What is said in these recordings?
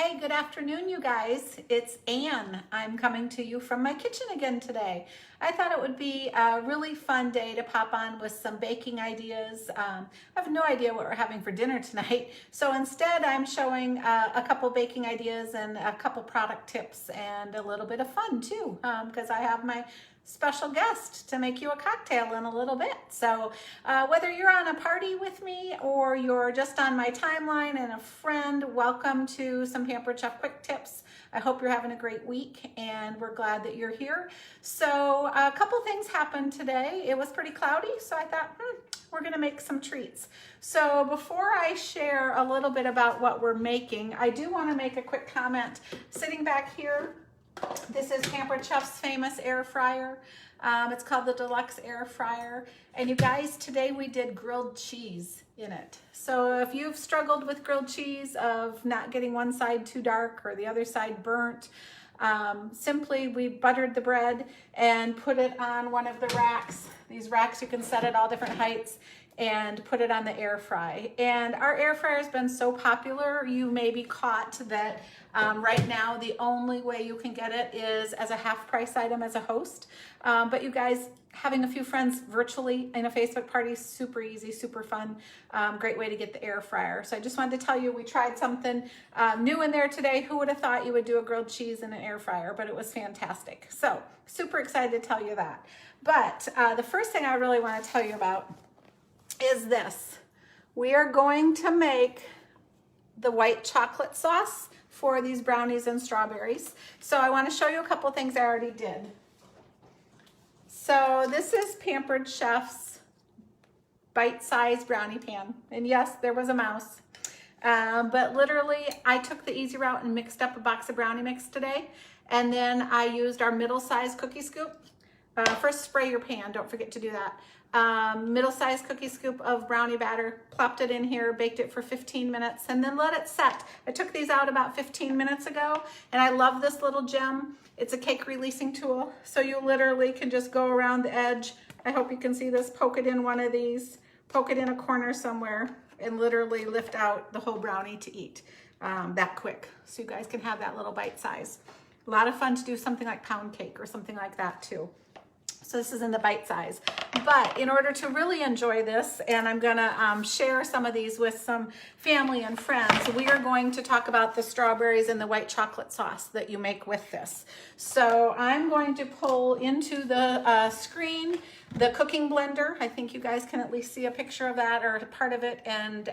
Hey, good afternoon, you guys. It's Anne. I'm coming to you from my kitchen again today. I thought it would be a really fun day to pop on with some baking ideas. I have no idea what we're having for dinner tonight, so instead I'm showing a couple baking ideas and a couple product tips and a little bit of fun too, because I have my special guest to make you a cocktail in a little bit. So whether you're on a party with me or you're just on my timeline and a friend, welcome to some Pampered Chef Quick Tips. I hope you're having a great week and we're glad that you're here. So a couple things happened today. It was pretty cloudy, so I thought, we're gonna make some treats. So before I share a little bit about what we're making, I do wanna make a quick comment. Sitting back here, this is Pampered Chef's famous air fryer. It's called the Deluxe Air Fryer. And you guys, today we did grilled cheese in it. So if you've struggled with grilled cheese of not getting one side too dark or the other side burnt, simply we buttered the bread and put it on one of the racks. These racks you can set at all different heights and put it on the air fry. And our air fryer has been so popular, you may be caught that right now the only way you can get it is as a half price item as a host. But you guys, having a few friends virtually in a Facebook party, super easy, super fun, great way to get the air fryer. So I just wanted to tell you we tried something new in there today. Who would have thought you would do a grilled cheese in an air fryer, but it was fantastic. So super excited to tell you that. But the first thing I really want to tell you about is this. We are going to make the white chocolate sauce for these brownies and strawberries. So I want to show you a couple things I already did. So this is Pampered Chef's bite-sized brownie pan. And yes, there was a mouse. But literally, I took the easy route and mixed up a box of brownie mix today. And then I used our middle-sized cookie scoop. First, spray your pan. Don't forget to do that. Middle-sized cookie scoop of brownie batter, plopped it in here, baked it for 15 minutes, and then let it set. I took these out about 15 minutes ago, and I love this little gem. It's a cake releasing tool, so you literally can just go around the edge. I hope you can see this, poke it in one of these, poke it in a corner somewhere, and literally lift out the whole brownie to eat that quick. So you guys can have that little bite size. A lot of fun to do something like pound cake or something like that too. So this is in the bite size. But in order to really enjoy this, and I'm gonna share some of these with some family and friends, we are going to talk about the strawberries and the white chocolate sauce that you make with this. So I'm going to pull into the screen the cooking blender. I think you guys can at least see a picture of that or part of it and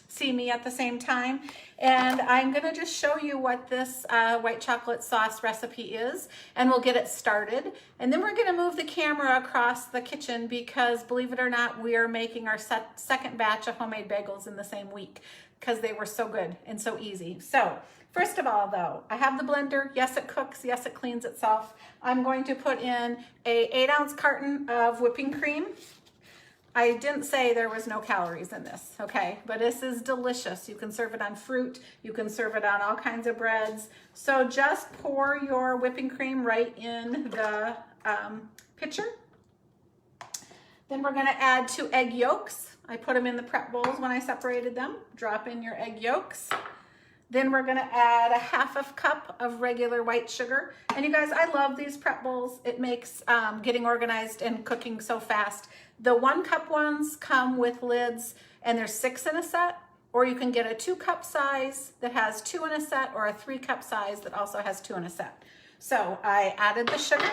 see me at the same time. And I'm gonna just show you what this white chocolate sauce recipe is, and we'll get it started. And then we're gonna move the camera across the kitchen because, believe it or not, we are making our second batch of homemade bagels in the same week because they were so good and so easy. So first of all though, I have the blender. Yes, it cooks. Yes, it cleans itself. I'm going to put in a 8-ounce carton of whipping cream. I didn't say there was no calories in this, okay? But this is delicious. You can serve it on fruit. You can serve it on all kinds of breads. So just pour your whipping cream right in the pitcher. Then we're gonna add 2 egg yolks. I put them in the prep bowls when I separated them. Drop in your egg yolks. Then we're gonna add a 1/2 cup of regular white sugar. And you guys, I love these prep bowls. It makes getting organized and cooking so fast. The 1 cup ones come with lids and there's 6 in a set, or you can get a 2 cup size that has 2 in a set, or a 3 cup size that also has 2 in a set. So I added the sugar.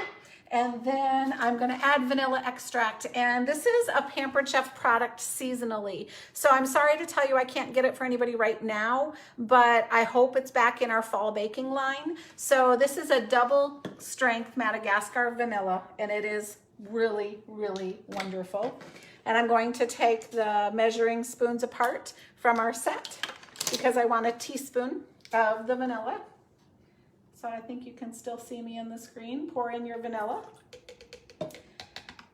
And then I'm gonna add vanilla extract. And this is a Pampered Chef product seasonally. So I'm sorry to tell you I can't get it for anybody right now, but I hope it's back in our fall baking line. So this is a double strength Madagascar vanilla, and it is really, really wonderful. And I'm going to take the measuring spoons apart from our set because I want a teaspoon of the vanilla. So I think you can still see me in the screen. Pour in your vanilla.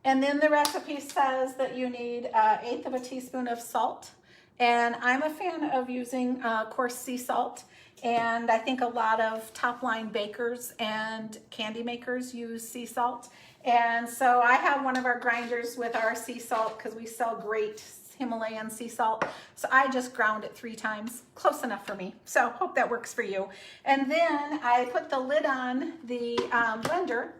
And then the recipe says that you need 1/8 of a teaspoon of salt. And I'm a fan of using coarse sea salt. And I think a lot of top line bakers and candy makers use sea salt. And so I have one of our grinders with our sea salt because we sell great Himalayan sea salt. So I just ground it 3 times, close enough for me. So hope that works for you. And then I put the lid on the blender,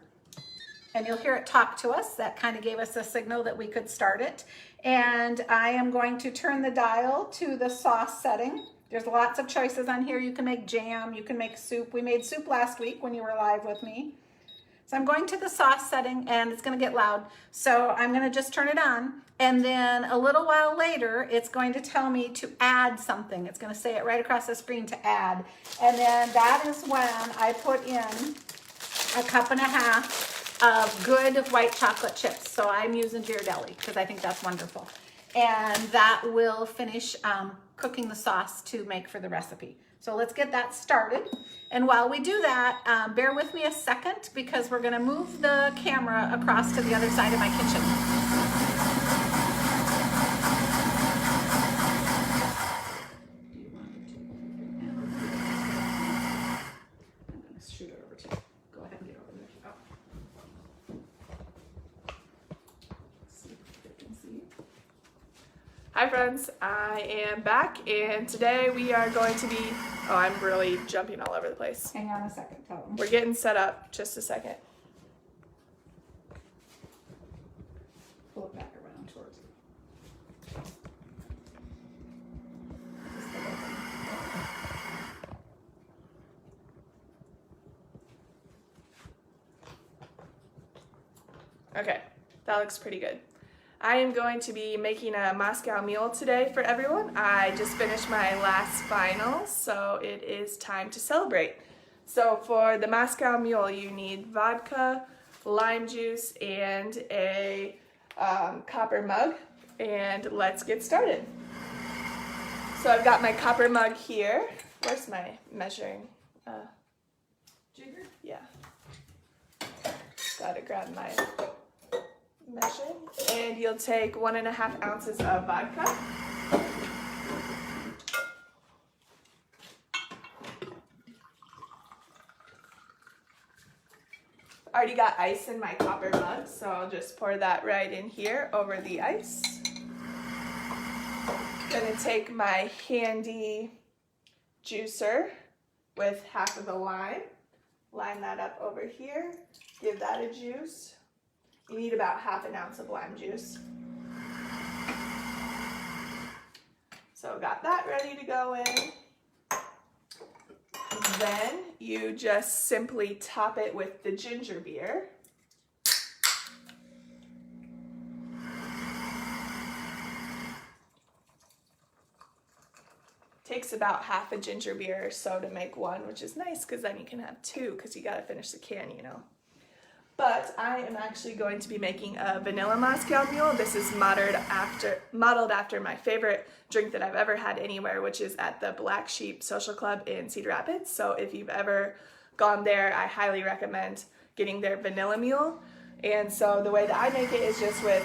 and you'll hear it talk to us. That kind of gave us a signal that we could start it. And I am going to turn the dial to the sauce setting. There's lots of choices on here. You can make jam, you can make soup. We made soup last week when you were live with me. So I'm going to the sauce setting, and it's gonna get loud. So I'm gonna just turn it on, and then a little while later, it's going to tell me to add something. It's gonna say it right across the screen to add. And then that is when I put in 1.5 cups of good white chocolate chips. So I'm using Ghirardelli because I think that's wonderful. And that will finish cooking the sauce to make for the recipe. So let's get that started. And while we do that, bear with me a second because we're gonna move the camera across to the other side of my kitchen. I'm gonna shoot it over to you. Go ahead and get over there. Oh. Let's see if you can see. Hi friends, I am back, and today we are going to be, oh, I'm really jumping all over the place. Hang on a second, tell them. We're getting set up, just a second. Pull it back around towards you. Okay, that looks pretty good. I am going to be making a Moscow Mule today for everyone. I just finished my last final, so it is time to celebrate. So for the Moscow Mule, you need vodka, lime juice, and a copper mug. And let's get started. So I've got my copper mug here. Where's my measuring? Jigger? Yeah. Gotta grab my measure. And you'll take 1.5 ounces of vodka. I already got ice in my copper mug, so I'll just pour that right in here over the ice. Gonna take my handy juicer with half of the lime. Line that up over here. Give that a juice. You need about 1/2 ounce of lime juice. So got that ready to go in. Then you just simply top it with the ginger beer. Takes about 1/2 a ginger beer or so to make one, which is nice because then you can have 2 because you gotta finish the can, you know. But I am actually going to be making a vanilla Moscow Mule. This is modeled after my favorite drink that I've ever had anywhere, which is at the Black Sheep Social Club in Cedar Rapids. So if you've ever gone there, I highly recommend getting their vanilla mule. And so the way that I make it is just with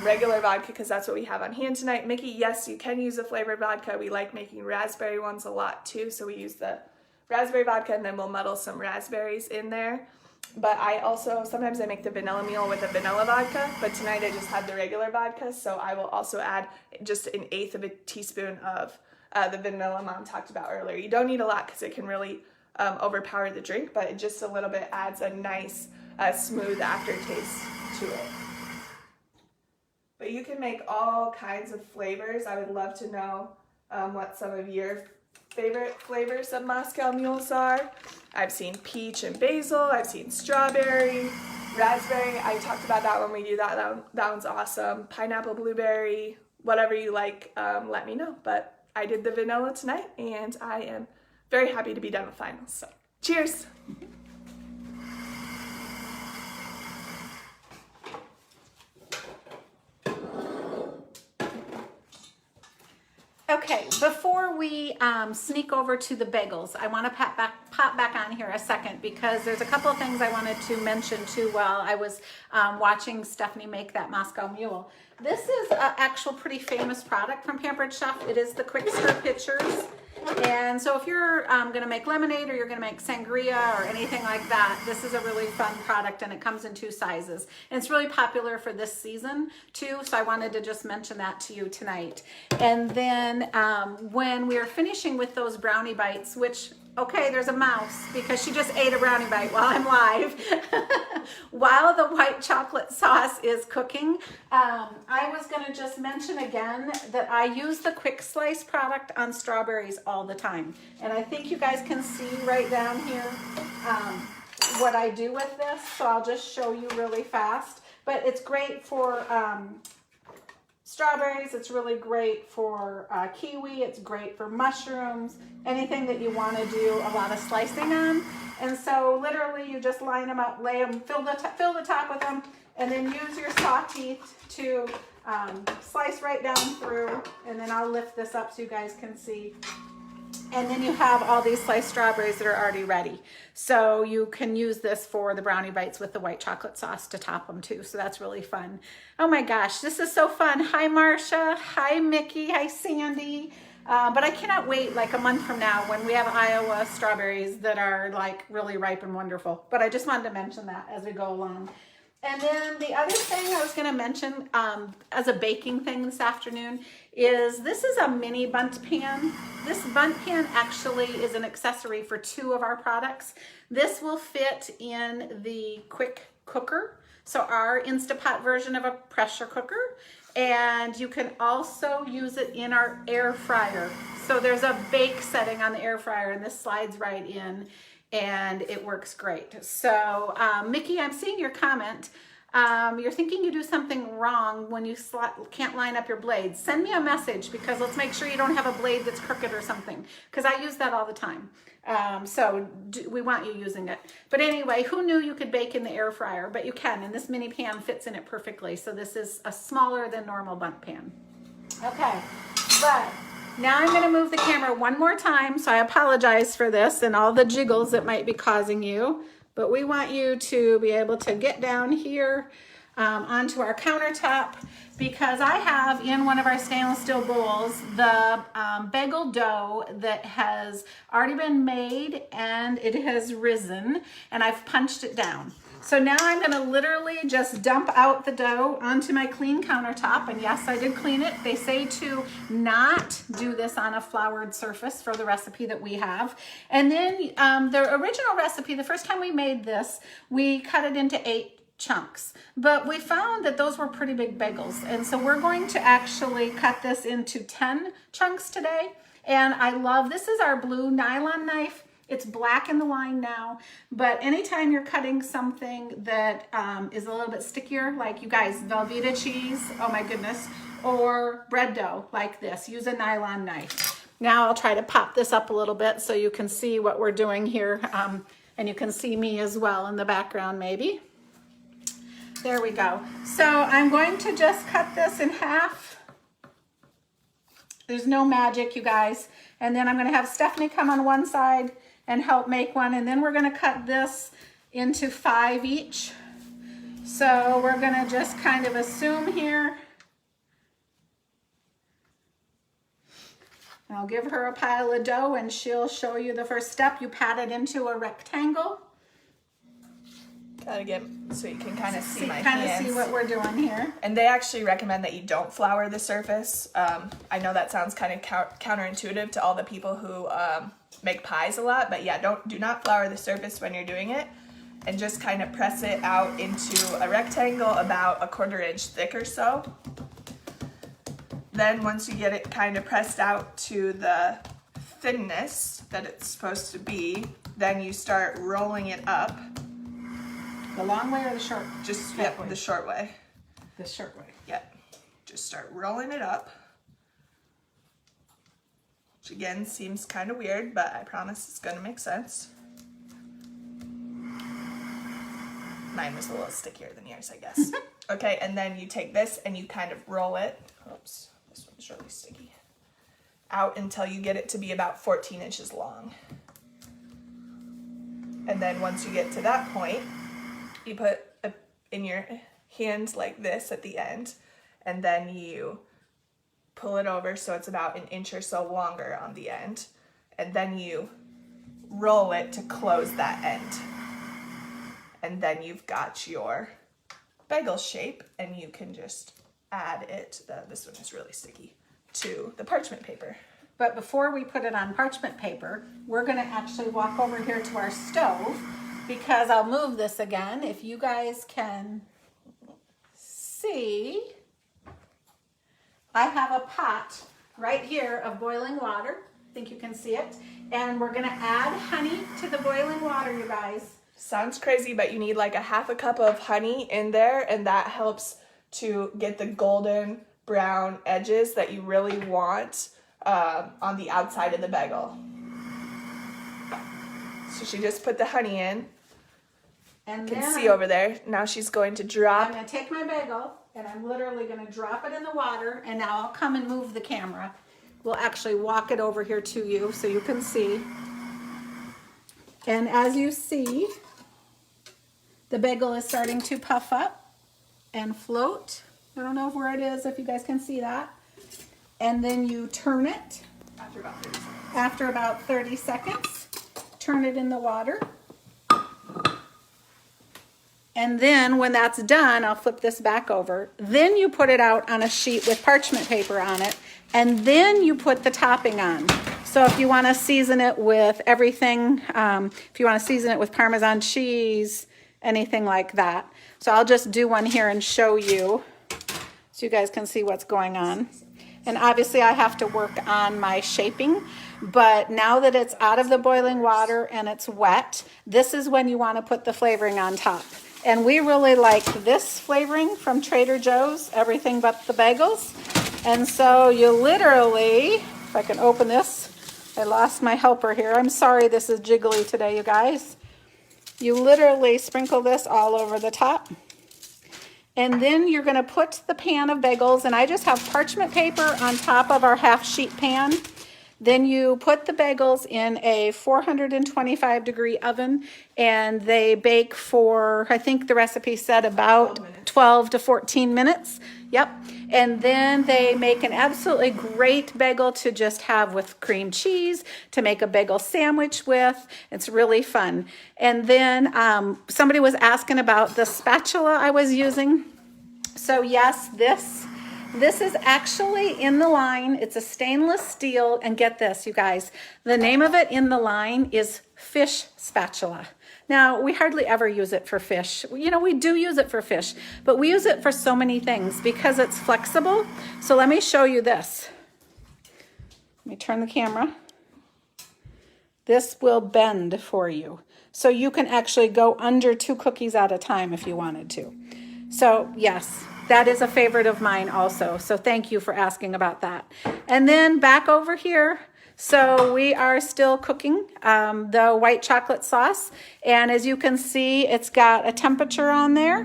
regular vodka, because that's what we have on hand tonight. Mickey, yes, you can use a flavored vodka. We like making raspberry ones a lot too, so we use the raspberry vodka, and then we'll muddle some raspberries in there. But I also, sometimes I make the vanilla mule with a vanilla vodka, but tonight I just had the regular vodka, so I will also add just 1/8 of a teaspoon of the vanilla Mom talked about earlier. You don't need a lot because it can really overpower the drink, but just a little bit adds a nice smooth aftertaste to it. But you can make all kinds of flavors. I would love to know what some of your favorite flavors of Moscow Mules are. I've seen peach and basil. I've seen strawberry, raspberry. I talked about that when we do that. That one's awesome. Pineapple, blueberry, whatever you like, let me know. But I did the vanilla tonight, and I am very happy to be done with finals. So cheers. Okay, before we sneak over to the bagels, I want to pop back on here a second because there's a couple of things I wanted to mention too while I was watching Stephanie make that Moscow Mule. This is an actual pretty famous product from Pampered Chef. It is the Quick Stir Pitchers. And so if you're gonna make lemonade or you're gonna make sangria or anything like that, this is a really fun product, and it comes in 2 sizes. And it's really popular for this season too, so I wanted to just mention that to you tonight. And then when we are finishing with those brownie bites, which, okay, there's a mouse because she just ate a brownie bite while I'm live. While the white chocolate sauce is cooking, I was gonna just mention again that I use the quick slice product on strawberries all the time. And I think you guys can see right down here what I do with this. So I'll just show you really fast. But it's great for strawberries, it's really great for kiwi, it's great for mushrooms, anything that you want to do a lot of slicing on. And so literally you just line them up, lay them, fill the top with them, and then use your saw teeth to slice right down through. And then I'll lift this up so you guys can see. And then you have all these sliced strawberries that are already ready. So you can use this for the brownie bites with the white chocolate sauce to top them too. So that's really fun. Oh my gosh, this is so fun. Hi, Marcia. Hi, Mickey. Hi, Sandy. But I cannot wait like a month from now when we have Iowa strawberries that are like really ripe and wonderful. But I just wanted to mention that as we go along. And then the other thing I was going to mention as a baking thing this afternoon is this is a mini bundt pan. This bundt pan actually is an accessory for 2 of our products. This will fit in the quick cooker, so our Instapot version of a pressure cooker. And you can also use it in our air fryer. So there's a bake setting on the air fryer, and this slides right in. And it works great. So Mickey, I'm seeing your comment. You're thinking you do something wrong when you can't line up your blades. Send me a message, because let's make sure you don't have a blade that's crooked or something, because I use that all the time. We want you using it. But anyway, who knew you could bake in the air fryer? But you can, and this mini pan fits in it perfectly. So this is a smaller than normal bundt pan. Okay, but now I'm going to move the camera one more time, so I apologize for this and all the jiggles that might be causing you, but we want you to be able to get down here onto our countertop, because I have in one of our stainless steel bowls the bagel dough that has already been made and it has risen, and I've punched it down. So now I'm going to literally just dump out the dough onto my clean countertop. And yes, I did clean it. They say to not do this on a floured surface for the recipe that we have. And then the original recipe, the first time we made this, we cut it into 8 chunks. But we found that those were pretty big bagels. And so we're going to actually cut this into 10 chunks today. And I love, this is our blue nylon knife. It's black in the line now, but anytime you're cutting something that is a little bit stickier, like you guys, Velveeta cheese, oh my goodness, or bread dough like this, use a nylon knife. Now I'll try to pop this up a little bit so you can see what we're doing here, and you can see me as well in the background maybe. There we go. So I'm going to just cut this in half. There's no magic, you guys. And then I'm going to have Stephanie come on one side and help make one, and then we're going to cut this into 5 each. So we're going to just kind of assume here. I'll give her a pile of dough and she'll show you the first step. You pat it into a rectangle. Gotta get so you can kind of see my kind hands. of see what we're doing here. And they actually recommend that you don't flour the surface. I know that sounds kind of counterintuitive to all the people who make pies a lot, but yeah, do not flour the surface when you're doing it, and just kind of press it out into a rectangle about 1/4 inch thick or so. Then once you get it kind of pressed out to the thinness that it's supposed to be, then you start rolling it up. The long way or the short? Just, way? the short way. The short way. Yep. Just start rolling it up. Which again seems kind of weird, but I promise it's gonna make sense. Mine was a little stickier than yours, I guess. Okay, and then you take this and you kind of roll it. Oops, this one's really sticky. Out until you get it to be about 14 inches long. And then once you get to that point, you put in your hand like this at the end, and then you pull it over so it's about 1 inch or so longer on the end. and then you roll it to close that end. And then you've got your bagel shape, and you can just add it, this one is really sticky, to the parchment paper. But before we put it on parchment paper, we're gonna actually walk over here to our stove, because I'll move this again. If you guys can see, I have a pot right here of boiling water. I think you can see it. And we're gonna add honey to the boiling water, you guys. Sounds crazy, but you need like a half a cup of honey in there, and that helps to get the golden brown edges that you really want on the outside of the bagel. So she just put the honey in. And You then can see over there. Now she's going to drop. I'm gonna take my bagel and I'm literally gonna drop it in the water, and now I'll come and move the camera. We'll actually walk it over here to you so you can see. And as you see, the bagel is starting to puff up and float. I don't know where it is, if you guys can see that. And then you turn it After about 30 seconds. after about 30 seconds. Turn it in the water. And then when that's done, I'll flip this back over. Then you put it out on a sheet with parchment paper on it. And then you put the topping on. So if you want to season it with everything, if you want to season it with Parmesan cheese, anything like that. So I'll just do one here and show you so you guys can see what's going on. And obviously I have to work on my shaping, but now that it's out of the boiling water and it's wet, this is when you want to put the flavoring on top. And we really like this flavoring from Trader Joe's, everything but the bagels. And so you literally, if I can open this, I lost my helper here. I'm sorry this is jiggly today, you guys. You literally sprinkle this all over the top. And then you're gonna put the pan of bagels, and I just have parchment paper on top of our half sheet pan. Then you put the bagels in a 425 degree oven, and they bake for, I think the recipe said about 12 to 14 minutes. Yep. And then they make an absolutely great bagel to just have with cream cheese, to make a bagel sandwich with. It's really fun. And then somebody was asking about the spatula I was using. So yes, this is actually in the line. It's a stainless steel, and get this, you guys, the name of it in the line is fish spatula. Now, we hardly ever use it for fish. You know, we do use it for fish, but we use it for so many things because it's flexible. So let me show you this. Let me turn the camera. This will bend for you. So you can actually go under 2 cookies at a time if you wanted to. So yes, that is a favorite of mine also. So thank you for asking about that. And then back over here, so we are still cooking the white chocolate sauce. And as you can see, it's got a temperature on there,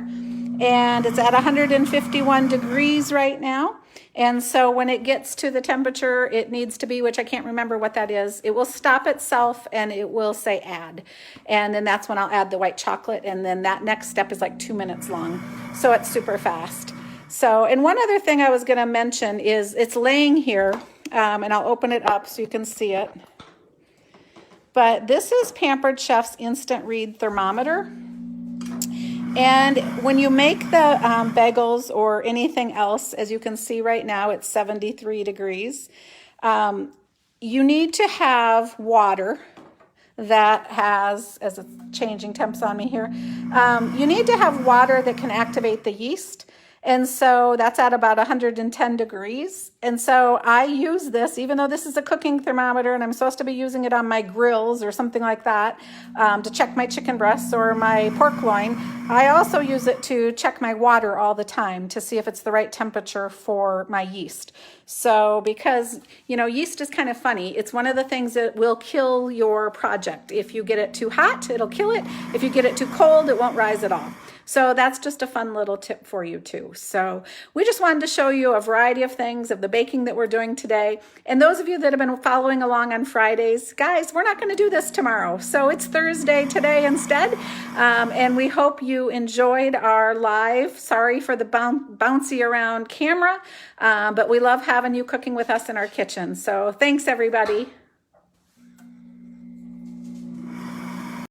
and it's at 151 degrees right now. And so when it gets to the temperature it needs to be, which I can't remember what that is, it will stop itself and it will say add. And then that's when I'll add the white chocolate. And then that next step is like 2 minutes long. So it's super fast. So, and one other thing I was going to mention is it's laying here, and I'll open it up so you can see it. But this is Pampered Chef's Instant Read Thermometer. And when you make the bagels or anything else, as you can see right now, it's 73 degrees. You need to have water that has, as it's changing temps on me here, you need to have water that can activate the yeast. And so that's at about 110 degrees. And so I use this, even though this is a cooking thermometer and I'm supposed to be using it on my grills or something like that, to check my chicken breasts or my pork loin. I also use it to check my water all the time to see if it's the right temperature for my yeast. So because, you know, yeast is kind of funny. It's one of the things that will kill your project. If you get it too hot, it'll kill it. If you get it too cold, it won't rise at all. So that's just a fun little tip for you too. So we just wanted to show you a variety of things of the baking that we're doing today. And those of you that have been following along on Fridays, guys, we're not going to do this tomorrow. So it's Thursday today instead. And we hope you enjoyed our live. Sorry for the bouncy around camera, but we love having you cooking with us in our kitchen. So thanks everybody.